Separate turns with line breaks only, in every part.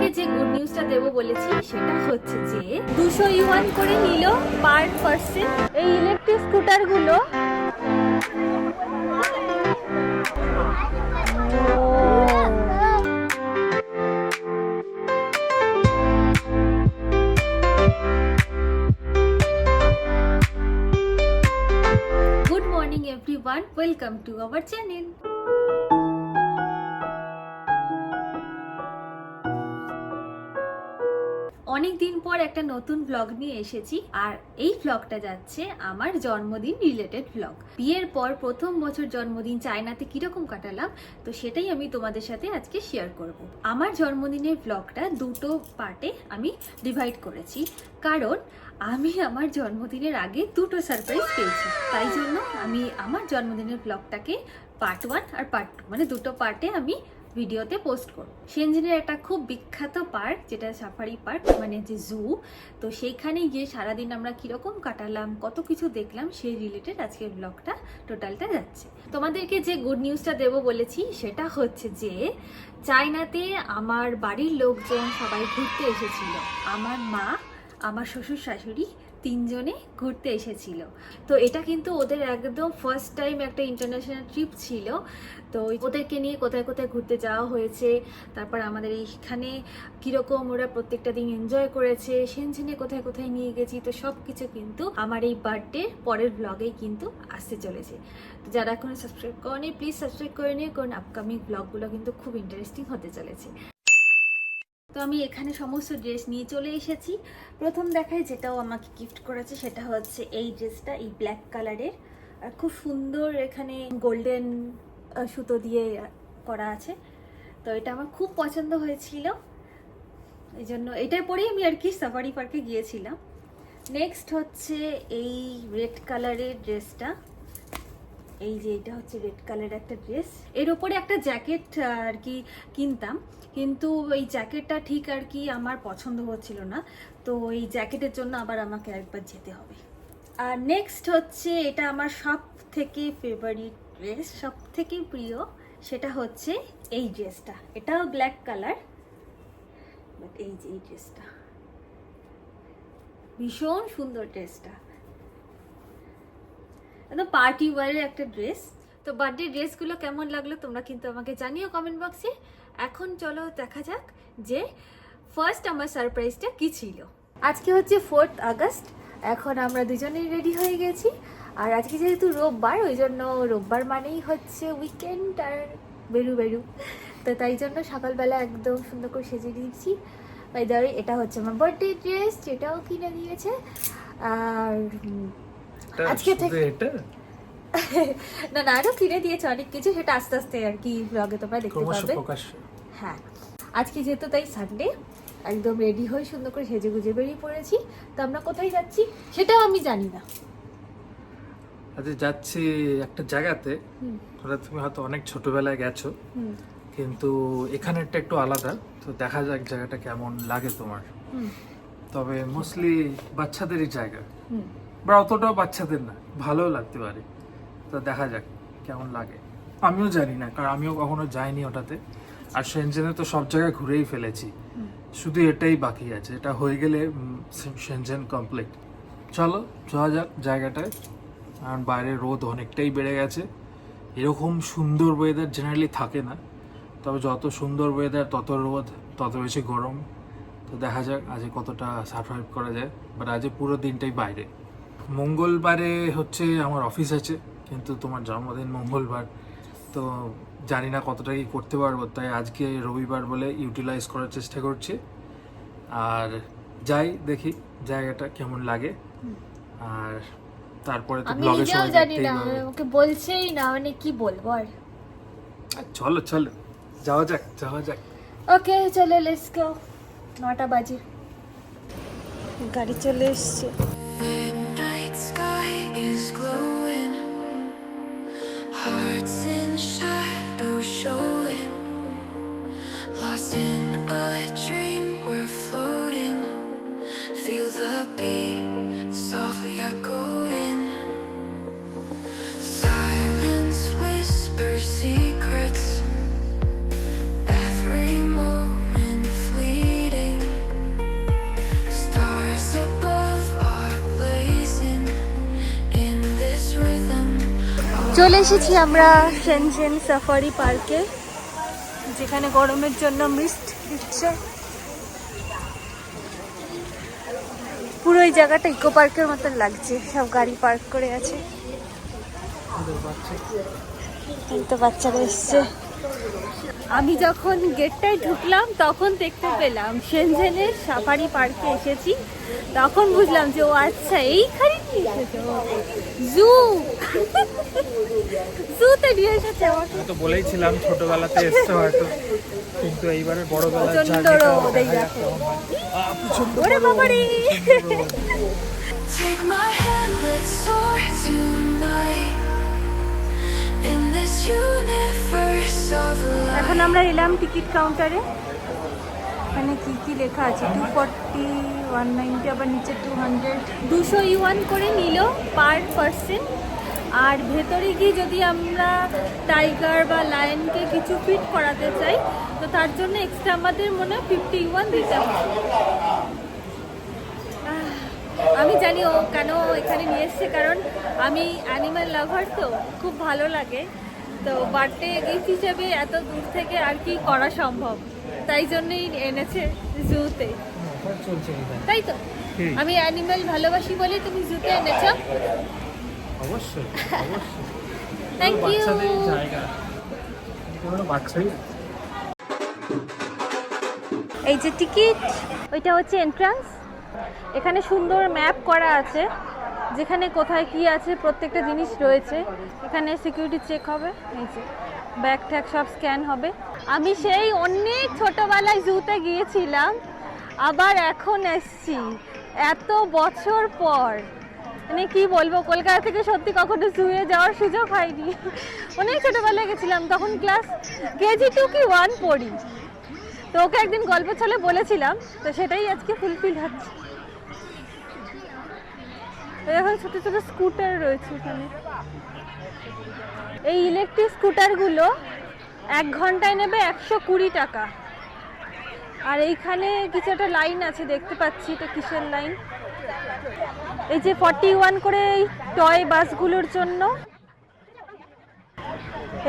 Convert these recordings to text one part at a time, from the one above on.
তোমাদেরকে যে গুড নিউজটা দেবো বলেছি সেটা হচ্ছে যে 200 ইউয়ান করে নিল পার পার্সন এই ইলেকট্রিক স্কুটার গুলো। Good morning everyone, welcome to our channel. অনেকদিন পর একটা নতুন ব্লগ নিয়ে এসেছি, আর এই ব্লগটা যাচ্ছে আমার জন্মদিন রিলেটেড ব্লগ। বিয়ের পর প্রথম বছর জন্মদিন চায়নাতে কিরকম কাটালাম, তো সেটাই আমি তোমাদের সাথে আজকে শেয়ার করব। আমার জন্মদিনের ব্লগটা দুটো পার্টে আমি ডিভাইড করেছি, কারণ আমি আমার জন্মদিনের আগে দুটো সারপ্রাইজ পেয়েছি। তাই জন্য আমি আমার জন্মদিনের ব্লগটাকে পার্ট 1 আর পার্ট 2 মানে দুটো পার্টে আমি ভিডিওতে পোস্ট করব। শেনজেনের একটা খুব বিখ্যাত পার্ক, যেটা সাফারি পার্ক মানে যে জু, তো সেইখানে গিয়ে সারাদিন আমরা কিরকম কাটালাম, কত কিছু দেখলাম, সেই রিলেটেড আজকের ব্লগটা টোটালটা যাচ্ছে। তোমাদেরকে যে গুড নিউজটা দেবো বলেছি সেটা হচ্ছে যে চায়নাতে আমার বাড়ির লোকজন সবাই ঘুরতে এসেছিল। আমার মা, আমার শ্বশুর শাশুড়ি তিনজনে ঘুরতে এসেছিল। তো এটা কিন্তু ওদের একদম ফার্স্ট টাইম একটা ইন্টারন্যাশনাল ট্রিপ ছিল। তো ওদেরকে নিয়ে কোথায় কোথায় ঘুরতে যাওয়া হয়েছে, তারপর আমাদের এইখানে কীরকম ওরা প্রত্যেকটা দিন এনজয় করেছে, শেনজেনে কোথায় কোথায় নিয়ে গেছি, তো সব কিছু কিন্তু আমার এই বার্থডে পরের ব্লগেই কিন্তু আসতে চলেছে। তো যারা এখনো সাবস্ক্রাইব করেনি প্লিজ সাবস্ক্রাইব করে নিও, কারণ আপকামিং ব্লগগুলো কিন্তু খুব ইন্টারেস্টিং হতে চলেছে। তো আমি এখানে সমস্ত ড্রেস নিয়ে চলে এসেছি। প্রথম দেখায় যেটাও আমাকে গিফট করেছে সেটা হচ্ছে এই ড্রেসটা, এই ব্ল্যাক কালারের, আর খুব সুন্দর এখানে গোল্ডেন সুতো দিয়ে করা আছে। তো এটা আমার খুব পছন্দ হয়েছিল, এই জন্য এটাই পরেই আমি আর কি সাফারি পার্কে গিয়েছিলাম। নেক্সট হচ্ছে এই রেড কালারের ড্রেসটা, এই যে এটা হচ্ছে রেড কালারের একটা ড্রেস, এর ওপরে একটা জ্যাকেট আর কি কিনতাম, কিন্তু এই জ্যাকেটটা ঠিক আর কি আমার পছন্দ হচ্ছিল না, তো এই জ্যাকেটের জন্য আবার আমাকে একবার যেতে হবে। আর নেক্সট হচ্ছে এটা আমার সব থেকে ফেভারিট ড্রেস, সব থেকে প্রিয়, সেটা হচ্ছে এই ড্রেসটা। এটাও ব্ল্যাক কালার, বাট এই যে এই ড্রেসটা ভীষণ সুন্দর, ড্রেসটা একদম পার্টি ওয়ারের একটা ড্রেস। তো বার্থডে ড্রেসগুলো কেমন লাগলো তোমরা কিন্তু আমাকে জানিও কমেন্ট বক্সে। এখন চলো দেখা যাক যে ফার্স্ট আমার সারপ্রাইজটা কি ছিল। আজকে হচ্ছে 4th আগস্ট, এখন আমরা দুজনেই রেডি হয়ে গেছি। আর আজকে যেহেতু রোববার, ওই জন্য রোববার মানেই হচ্ছে উইকেন্ড আর বেরু বেরু, তো তাই জন্য সকালবেলা একদম সুন্দর করে সেজে দিয়েছি। বাই দ্য ওয়ে, এটা হচ্ছে আমার বার্থডে ড্রেস, যেটাও কিনে দিয়েছে। আর আজকে থেকে না না আরো কিনে দিয়েছে অনেক কিছু, সেটা আস্তে আস্তে আর কি ব্লগে তোমরা দেখতে পাবে। হ্যাঁ, আজকে যেহেতু তাই সানডে, একদম রেডি হয়ে সুন্দর করে সেজে গুজে বেরিয়ে পড়েছি। তো আমরা কোথায় যাচ্ছি সেটাও আমি জানি না।
আচ্ছা, যাচ্ছি একটা জায়গাতে, তুমি হয়তো অনেক ছোটবেলায় গেছো, কিন্তু এখানেরটা একটু আলাদা, তো দেখা যাক জায়গাটা কেমন লাগে তোমার। তবে মোস্টলি বাচ্চাদেরই জায়গা, বা অতটাও বাচ্চাদের না, ভালো লাগতে পারে। তো দেখা যাক কেমন লাগে। আমিও জানি না, কারণ আমিও কখনো যাইনি ওটাতে। আর শেনজেনে তো সব জায়গায় ঘুরেই ফেলেছি, শুধু এটাই বাকি আছে, এটা হয়ে গেলে শেনজেন কমপ্লিট। চলো যাওয়া যাক জায়গাটায়। কারণ বাইরে রোদ অনেকটাই বেড়ে গেছে, এরকম সুন্দর ওয়েদার জেনারেলি থাকে না, তবে যত সুন্দর ওয়েদার তত রোদ, তত বেশি গরম। তো দেখা যাক আজ কতটা সারভাইভ করা যায়। বাট আজ পুরো দিনটাই বাইরে। মঙ্গলবারে হচ্ছে আমার অফিস আছে, কিন্তু তোমার জন্মদিন মঙ্গলবার, তো জানি না কতটা কি করতে পারবো, তাই আজকে রবিবার বলে ইউটিলাইজ করার চেষ্টা করছি। আর যাই দেখি জায়গাটা কেমন লাগে। আর তারপরে তো ব্লগে সবাই
জানি না, ওকে বলছেই না, মানে কি বলবো আর।
চলো চলো যাওয়া যাক যাওয়া যাক।
ওকে চলো, লেটস গো। 9টা বাজে, গাড়ি চলে এসছে।
Night sky is glowing, hearts in shadow showing, lost in a dream we're floating, feel the beat softly echoing, silence whispers secrets, every moment fleeting.
চলে এসেছি আমরা শেনজেন সাফারি পার্কে, যেখানে গরমের জন্য মিস্ট দিচ্ছে। পুরো এই জায়গাটা ইকো পার্কের মতন লাগছে, সব গাড়ি পার্ক করে আছে। এই তো বাচ্চারা এসছে। আমি যখন গেটটায় ঢুকলাম তখন দেখতে পেলাম শেনজেনের সাফারি পার্কে এসেছি। তখন বুঝলাম যে ও আচ্ছা এইখানে নিয়ে এসেছে, জু জুতে নিয়ে এসেছে আমাকে।
আমি তো বলেইছিলাম ছোটবেলাতে এসছো হয়তো, কিন্তু এইবারে বড়বেলার
প্রচন্ড
জার্নিটা
রোদ, এই দেখো। ওরে বাবা রে!
Take my hand, let's soar tonight in this universe of light.
এখন আমরা এলাম টিকিট কাউন্টারে। এখানে কি কি লেখা আছে, 240, 190, আবার নিচে 200, 200 ইউয়ান করে নিল পার পারসন। আর ভেতরে গিয়ে যদি আমরা টাইগার বা লায়নকে কিছু ফিট করাতে চাই তো তার জন্য এক্সট্রা আমাদের মনে হয় 50 ইউয়ান দিতে হবে। আমি জানি ও কেন এখানে নিয়ে এসছে, কারণ আমি অ্যানিম্যাল লাভার, তো খুব ভালো লাগে। তো বার্থডে গিফট হিসেবে এত দূর থেকে আর কি করা সম্ভব, তাই জন্যই এনেছে জুতে, তাই তো। আমি অ্যানিম্যাল ভালোবাসি বলে তুমি জুতে এনেছো।
অবশ্যই অবশ্যই।
Thank you.
বাচ্চাদের জায়গা, কোনো বাচ্চাই।
এই যে টিকিট, ওইটা হচ্ছে এন্ট্রান্স। এখানে সুন্দর ম্যাপ করা আছে, যেখানে কোথায় কি আছে প্রত্যেকটা জিনিস রয়েছে। এখানে সিকিউরিটি চেক হবে, এই যে ব্যাগ ট্যাগ সব স্ক্যান হবে। আমি সেই অনেক ছোটবেলায় জুতে গিয়েছিলাম, আবার এখন এসছি এত বছর পর। মানে কি বলবো, কলকাতা থেকে সত্যি কখনো জুয়ে যাওয়ার সুযোগ হয়নি। অনেক ছোটবেলায় গেছিলাম, তখন ক্লাস কেজি 2 কি 1 পড়ি। তো ওকে একদিন গল্প ছলে বলেছিলাম, তো সেটাই আজকে ফুলফিল হচ্ছে। এখন ছোট ছোট স্কুটার রয়েছে এখানে। এই ইলেকট্রিক স্কুটারগুলো 1 ঘন্টায় নেবে 120 টাকা। আর এইখানে কিছু একটা লাইন আছে দেখতে পাচ্ছি, এটা কিসের লাইন? এই যে 41 করে এই টয় বাসগুলোর জন্য,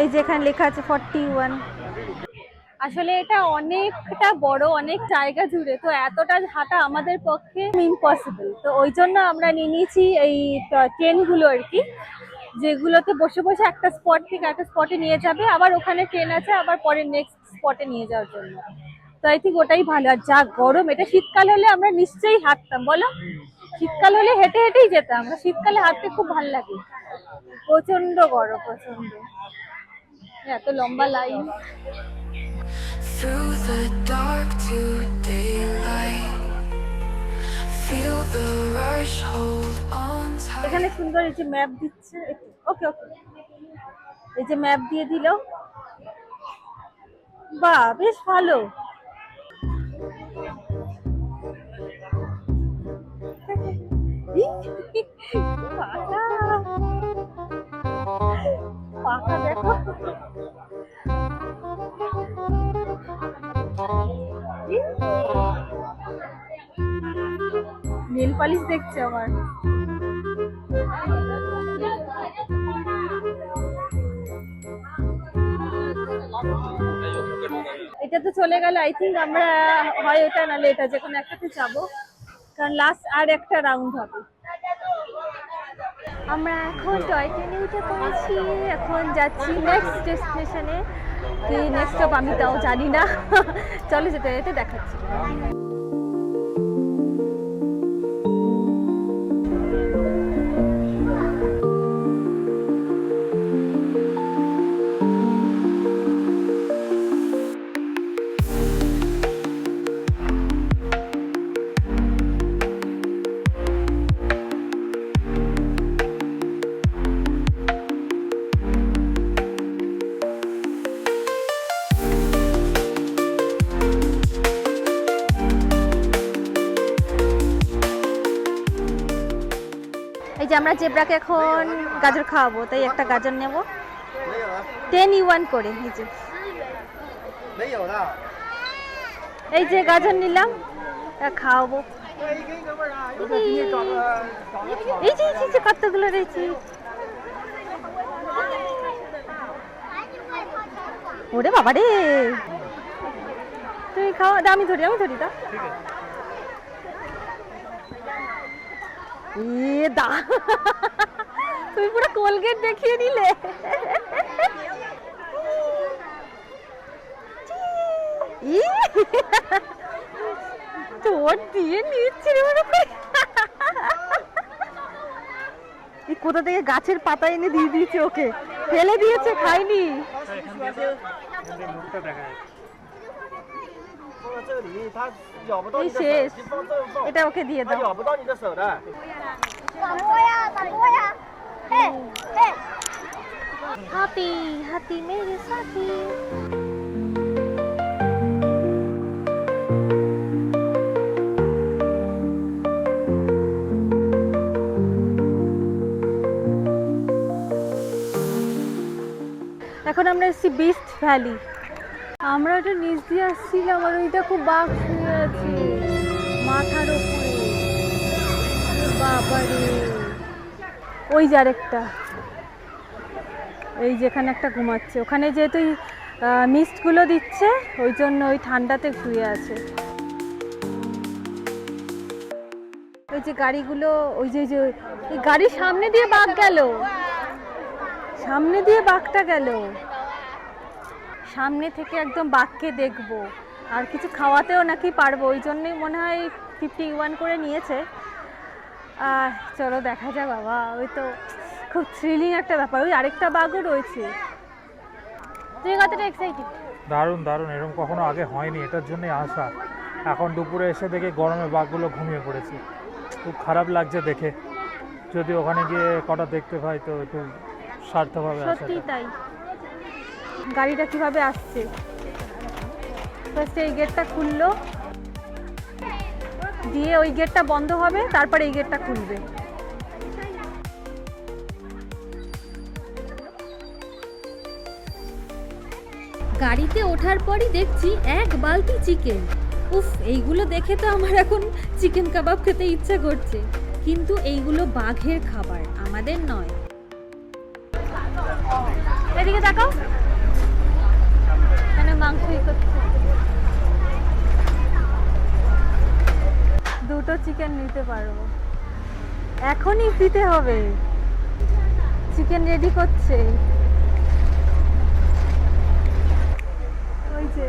এই যে এখানে লেখা আছে 41। আসলে এটা অনেকটা বড়, অনেক জায়গা জুড়ে, তো এতটা হাঁটা আমাদের পক্ষে ইম্পসিবল। তো ওই জন্য আমরা নিয়ে নিয়েছি এই ট্রেনগুলো আর কি, যেগুলোতে বসে বসে একটা স্পট থেকে একটা স্পটে নিয়ে যাবে, আবার ওখানে ট্রেন আছে আবার পরে নেক্সট স্পটে নিয়ে যাওয়ার জন্য। তো আই থিঙ্ক ওটাই ভালো। আর যা গরম, এটা শীতকাল হলে আমরা নিশ্চয়ই হাঁটতাম, বলো? শীতকাল হলে হেঁটে হেঁটেই যেতাম আমরা, শীতকালে হাঁটতে খুব ভালো লাগে। প্রচন্ড গরম, প্রচন্ড, এত লম্বা line.
Through the dark to daylight, feel the rush, hold on tight.
এখানে সুন্দর এই যে ম্যাপ দিচ্ছে। ওকে ওকে, এই যে ম্যাপ দিয়ে দিল, বাহ বেশ ভালো। পাখা দেখো, নেল পালিশ দেখছে আমার। এটা তো চলে গেল, আই থিঙ্ক আমরা হয় এটা নাহলে এটা, যে কোনো একটাতে যাবো, কারণ লাস্ট আর একটা রাউন্ড হবে। আমরা এখন টয় ট্রেনে উঠে পড়েছি, এখন যাচ্ছি নেক্সট ডেস্টিনেশনে। কি নেক্সট স্টপ আমি তাও জানি না, চলো যেতে যেতে দেখাচ্ছি। এই যে আমরা জেব্রাকে এখন গাজর খাওয়াবো, তাই একটা গাজর নেব, 10 ইউয়ান করে। এই যে গাজর নিলাম, খাওয়াবো। এই যে কতগুলো রয়েছে,
ওরে বাবা রে, তুই খাওয়া, আমি ধরি দা। দা তুমি পুরো কোলগেট দেখিয়ে নিলে। তোর দিয়ে নিচ্ছে রে মনে করে। কোথা থেকে গাছের পাতা এনে দিয়ে দিয়েছে ওকে, ফেলে দিয়েছে, খাইনি। এই শেষ, এটা ওকে দিয়ে দাও। হাতি হাতি মেরে সাথী। এখন আমরা এসেছি বিস্ট ভ্যালি। আমরা একটা নিচ দিয়ে আসছিলাম আর ওইটা খুব বাঘ শুয়ে আছে মাথার উপরে। বাবারে, ওই যে আরেকটা, এই যেখানে একটা ঘুমাচ্ছে, ওখানে যেহেতু মিস্টগুলো দিচ্ছে ওই জন্য ওই ঠান্ডাতে শুয়ে আছে। ওই যে গাড়িগুলো, ওই যে এই গাড়ির সামনে দিয়ে বাঘ গেল, সামনে দিয়ে বাঘটা গেল। সামনে থেকে একদম বাঘকে দেখবো, আর কিছু খাওয়াতেও নাকি পারবো, ওই জন্যই মনে হয় 51 করে নিয়েছে। চলো দেখা যাক বাবা, ওই তো খুব থ্রিলিং একটা ব্যাপার। ওই আরেকটা বাঘও রয়েছে। তুই কতটা এক্সাইটেড?
দারুণ দারুণ, এরকম কখনো আগে হয়নি, এটার জন্যই আসা। এখন দুপুরে এসে দেখে গরমে বাঘগুলো ঘুমিয়ে পড়েছে, খুব খারাপ লাগছে দেখে। যদি ওখানে গিয়ে কটা দেখতে পাই তো একটু সার্থকভাবে আসা।
সত্যি তাই। গাড়িটা কিভাবে আসছে, ফার্স্টে এই গেটটা খুললো, দিয়ে ওই গেটটা বন্ধ হবে, তারপরে এই গেটটা খুলবে।
গাড়িতে ওঠার পরই দেখছি এক বালতি চিকেন। উফ, এইগুলো দেখে তো আমার এখন চিকেন কাবাব খেতে ইচ্ছা করছে, কিন্তু এইগুলো বাঘের খাবার, আমাদের নয়।
এদিকে তাকাও, এখানে মাংসই করছে। দুটো চিকেন নিতে পারবো, এখনই দিতে হবে। চিকেন রেডি করছে ওই যে।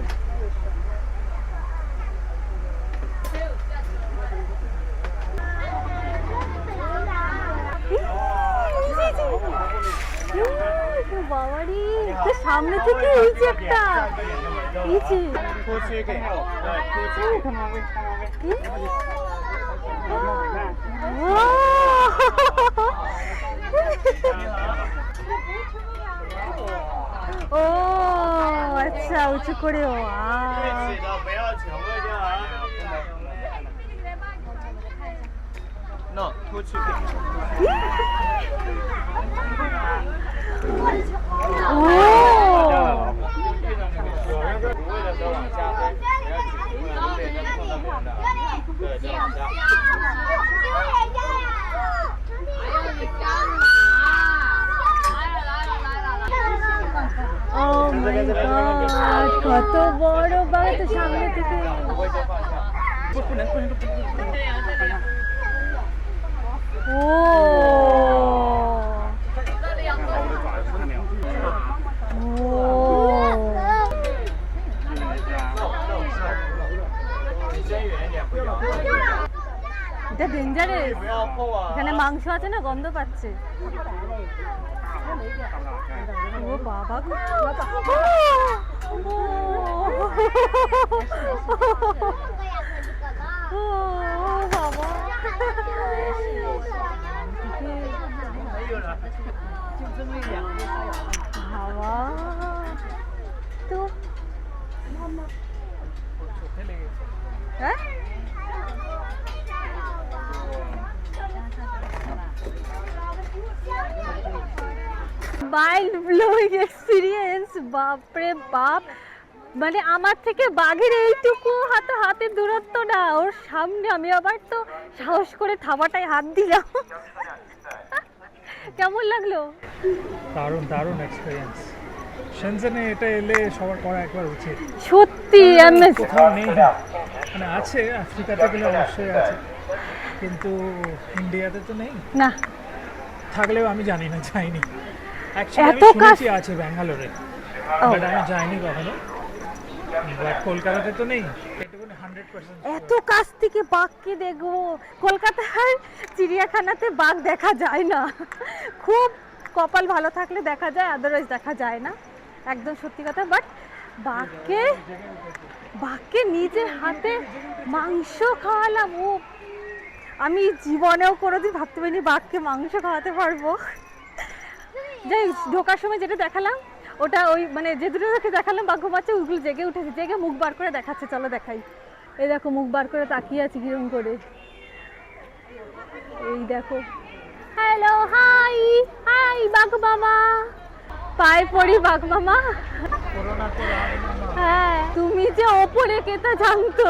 বাবারি, সামনে থেকে এই যে একটা ও আচ্ছা, উঁচু করে। ও কত বড় বাঘ তো সামনে থেকে। ও এটা ডেঞ্জারাস, এখানে মাংস আছে না, গন্ধ পাচ্ছে। ও বাবা গো, ও বাবা, বাবা তো হ্যাঁ। মাইন্ড ব্লোয়িং এক্সপিরিয়েন্স, বাপরে বাপ। মানে আমার থেকে বাঘের এইটুকু হাতের দূরত্ব না, ওর সামনে আমি আবার তো সাহস করে থাবাটায় হাত দিলাম। কেমন লাগলো?
দারুণ দারুণ এক্সপিরিয়েন্স। শেনজেনে এটা এলে সবার করা একবার উচিত।
সত্যি
কোথাও নেই, মানে আছে আফ্রিকাতে গেলে অবশ্যই আছে, কিন্তু ইন্ডিয়াতে তো নেই।
না,
থাকলেও আমি জানি না, যাইনি। অ্যাকচুয়ালি
এত
আমি
কাজ
শুনেছি আছে ব্যাঙ্গালোরে,
ও,
বাট আমি যাইনি কখনো। বাট কলকাতাতে তো নেই, এটুকুনি 100%।
এত কাছ থেকে বাঘকে দেখবো। কলকাতার চিড়িয়াখানাতে বাঘ দেখা যায় না, খুব কপাল ভালো থাকলে দেখা যায়, আদারওয়াইজ দেখা যায় না, একদম সত্যি কথা। বাট বাঘকে নিজের হাতে মাংস খাওয়ালাম, ও আমি জীবনেও কোনোদিন ভাবতে পারিনি বাঘকে মাংস খাওয়াতে পারবো। যাই ঢোকার সময় যেটা দেখালাম, ওটা ওই মানে যে দুটোকে দেখালাম বাঘ ঘুমাচ্ছে, ওইগুলো জেগে উঠেছে, জেগে মুখ বার করে দেখাচ্ছে, চলো দেখাই। এই দেখো মুখ বার করে তাকিয়ে আছে কিরম করে, এই দেখো। হ্যালো, হাই হাই বাঘ মামা, পায়ে পড়ি বাঘ মামা। হ্যাঁ, তুমি যে ওপরে কেতা জানতো,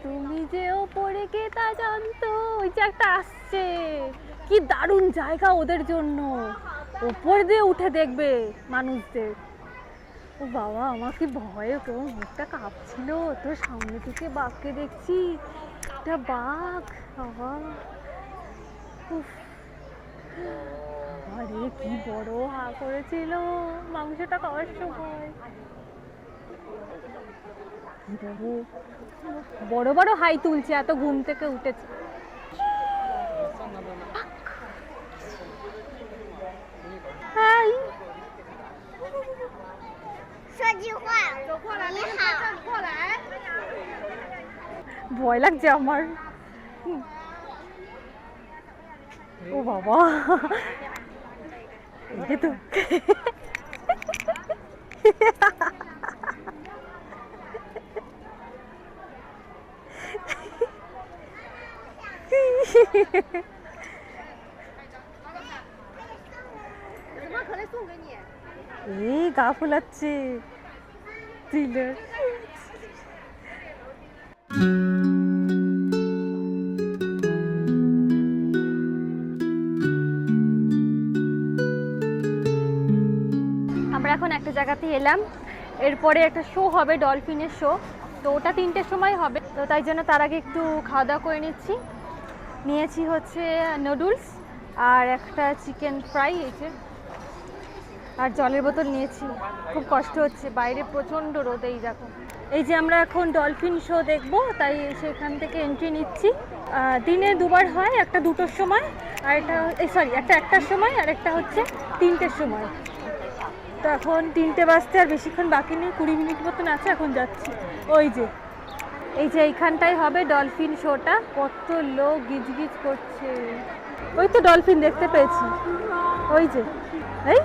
তুমি যে ওপরে কেতা জানতো। ওই যে একটা আসছে, কি দারুণ জায়গা ওদের জন্য, ওপর দিয়ে উঠে দেখবে মানুষদের। ও বাবা, আমার কি ভয়ে কেমন মুখটা কাঁপছিল, তো সামনে থেকে বাঘকে দেখছি, একটা বাঘ, বাবা উফ, আরে কি বড় হা করেছিল মাংসটা খাওয়ার সময়। বড় বড় হাই তুলছে, এত ঘুম থেকে উঠেছে। হাই, ভয় লাগছে আমার। ও বাবা, এই তো এই গা ফুলাচ্ছে থ্রিলার। আমরা এখন একটা জায়গাতে এলাম, এরপরে একটা শো হবে, ডলফিনের শো, তো ওটা 3টের সময় হবে, তো তাই জন্য তার আগে একটু খাওয়া দাওয়া করে নিয়েছি হচ্ছে নুডলস আর একটা চিকেন ফ্রাই, এই যে, আর জলের বোতল নিয়েছি। খুব কষ্ট হচ্ছে, বাইরে প্রচণ্ড রোদ। এই দেখো, এই যে আমরা এখন ডলফিন শো দেখবো, তাই সেখান থেকে এন্ট্রি নিচ্ছি। দিনে দুবার হয়, একটা 2টোর সময় আর একটা একটা 1টার সময় আর একটা হচ্ছে 3টের সময়। তো এখন 3টে বাজতে আর বেশিক্ষণ বাকি নেই, 20 মিনিট মতন আছে, এখন যাচ্ছি। ওই যে এই যে এইখানটাই হবে ডলফিন শোটা, কত লোক গিজগিজ করছে। ওই তো ডলফিন দেখতে পেয়েছি, ওই যে, এই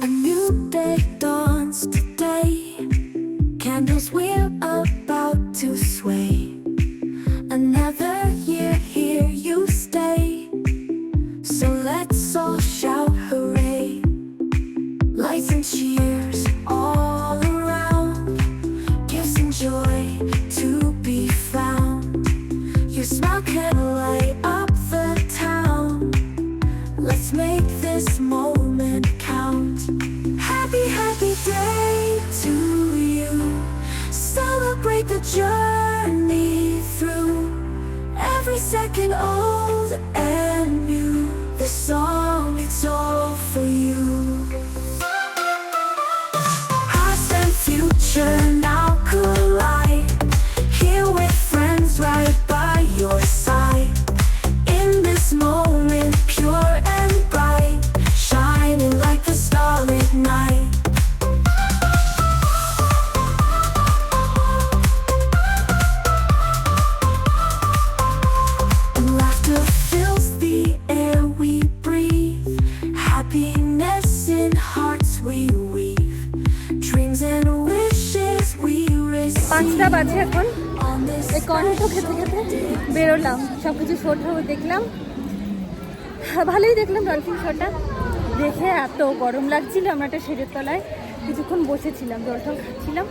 A new day dawns today. Candles we're about to sway. Another year here you stay. So let's all shout hooray. Lights and cheers all around. Gifts and joy to be found. Your smile can light up the town. Let's make this moment count. Happy, happy day to you. Celebrate the journey through. Every second old and new. This song, it's all for you. Past and future now collide. Here with friends right by your side. In this moment, pure and bright, shining like the starlit night. And laughter fills the air we breathe. Happiness in hearts we weave. Dreams and wishes we
5টা
receive.
বাজে এখন।
On this
এই Cornetto খেতে খেতে বেরোলাম, সব কিছু show দেখলাম। ভালোই দেখলাম ডলফিন শোটা, দেখে এত গরম লাগছিল আমরা একটা শেডের তলায় কিছুক্ষণ বসেছিলাম, জল টল খাচ্ছিলাম।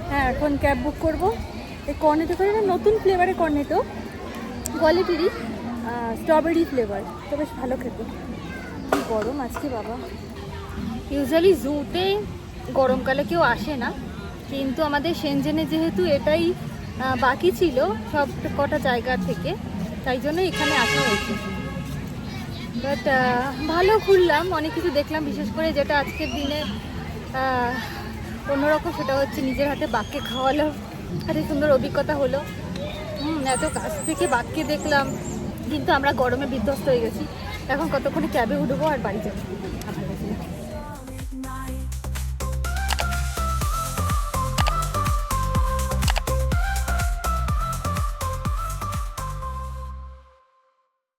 হ্যাঁ এখন ক্যাব বুক করবো। এই কর্নেটো করে না, নতুন ফ্লেভারের কর্নেটো, কোয়ালিটিরই, স্ট্রবেরি ফ্লেভার, তো বেশ ভালো খেতে। কি গরম আজকে বাবা। ইউজুয়ালি জুতে গরমকালে কেউ আসে না, কিন্তু আমাদের সেনজেনে যেহেতু এটাই বাকি ছিল সব কটা জায়গার থেকে, তাই জন্য এখানে আসা হয়েছে। বাট ভালো ঘুরলাম, অনেক কিছু দেখলাম, বিশেষ করে যেটা আজকের দিনে অন্যরকম, সেটা হচ্ছে নিজের হাতে বাঘকে খাওয়ালো, এত সুন্দর অভিজ্ঞতা হলো। এত কাছ থেকে বাঘকে দেখলাম, কিন্তু আমরা গরমে বিধ্বস্ত হয়ে গেছি। এখন কতক্ষণে ক্যাবে উঠবো আর বাড়ি যাবো।